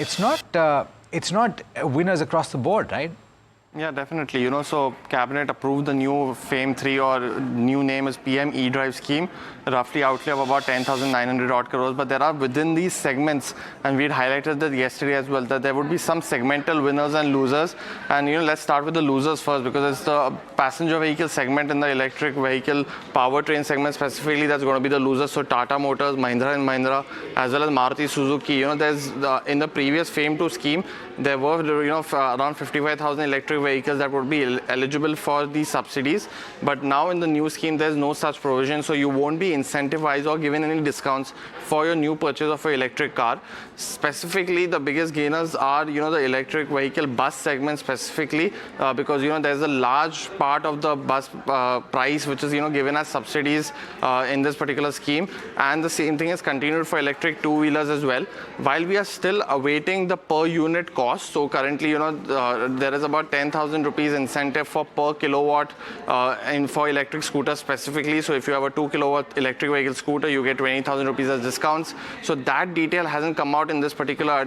It's not winners across the board, right? Yeah, definitely. So Cabinet approved the new FAME 3 or new name is PM E-Drive scheme, roughly outlay of about 10,900 odd crores. But there are within these segments, and we had highlighted that yesterday as well, that there would be some segmental winners and losers. And let's start with the losers first, because it's the passenger vehicle segment in the electric vehicle powertrain segment specifically that's going to be the losers. So Tata Motors, Mahindra and Mahindra, as well as Maruti Suzuki. There's in the previous FAME 2 scheme, there were around 55,000 electric vehicles that would be eligible for these subsidies, but now in the new scheme there's no such provision, so you won't be incentivized or given any discounts for your new purchase of an electric car. Specifically, the biggest gainers are the electric vehicle bus segment specifically, because there's a large part of the bus price which is given as subsidies in this particular scheme, and the same thing is continued for electric two-wheelers as well, while we are still awaiting the per unit cost. So currently there is about 10,000 rupees incentive for per kilowatt for electric scooters specifically. So if you have a 2 kilowatt electric vehicle scooter, you get 20,000 rupees as discounts. So that detail hasn't come out in this particular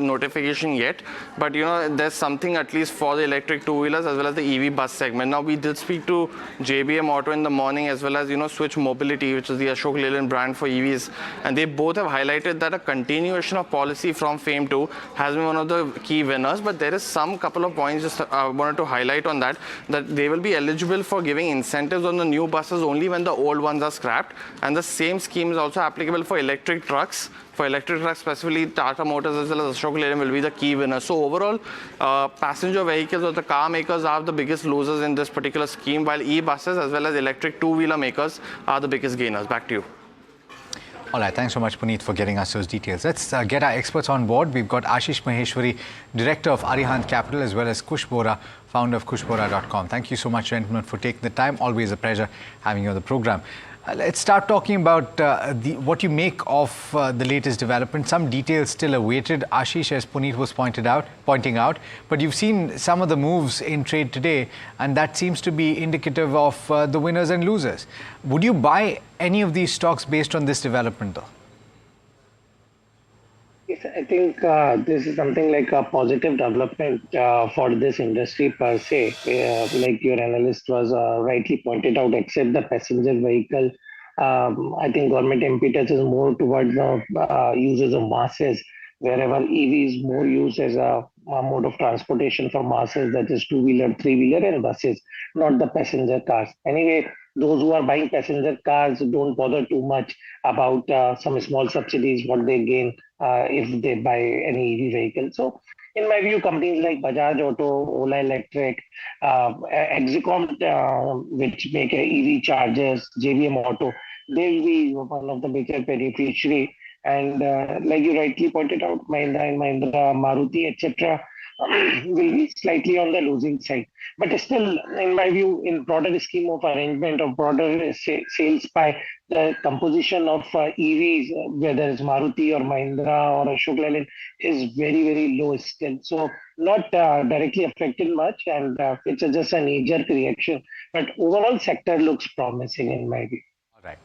notification yet, but there's something at least for the electric two-wheelers as well as the EV bus segment. Now we did speak to JBM Auto in the morning, as well as Switch Mobility, which is the Ashok Leyland brand for EVs, and they both have highlighted that a continuation of policy from FAME 2 has been one of the key winners. But there is some couple of points just I wanted to highlight on that they will be eligible for giving incentives on the new buses only when the old ones are scrapped, and the same scheme is also applicable for electric trucks. For electric trucks specifically, Tata Motors as well as Ashok Leyland will be the key winners. So overall, passenger vehicles or the car makers are the biggest losers in this particular scheme, while e-buses as well as electric two-wheeler makers are the biggest gainers. Back to you. All right, thanks so much, Puneet, for getting us those details. Let's get our experts on board. We've got Ashish Maheshwari, Director of Arihant Capital, as well as Kush Bora, founder of kushbora.com. Thank you so much, gentlemen, for taking the time. Always a pleasure having you on the program. Let's start talking about what you make of the latest development. Some details still awaited, Ashish, as Puneet was pointing out. But you've seen some of the moves in trade today, and that seems to be indicative of the winners and losers. Would you buy any of these stocks based on this development, though? Yes, I think this is something like a positive development for this industry per se. Like your analyst was rightly pointed out, except the passenger vehicle, I think government impetus is more towards the users of masses, wherever EV is more used as a mode of transportation for masses, that is two-wheeler, three-wheeler and buses, not the passenger cars. Anyway, those who are buying passenger cars don't bother too much about some small subsidies, what they gain if they buy any EV vehicle. So, in my view, companies like Bajaj Auto, Ola Electric, Exicom, which make EV chargers, JVM Auto, they will be one of the major beneficiary. And like you rightly pointed out, Mahindra and Mahindra, Maruti, etc., will be slightly on the losing side. But still, in my view, in broader scheme of arrangement of broader sales pie, the composition of EVs, whether it's Maruti or Mahindra or Ashok Leyland, is very, very low still. So not directly affected much, and it's just a knee-jerk reaction. But overall sector looks promising in my view. All right.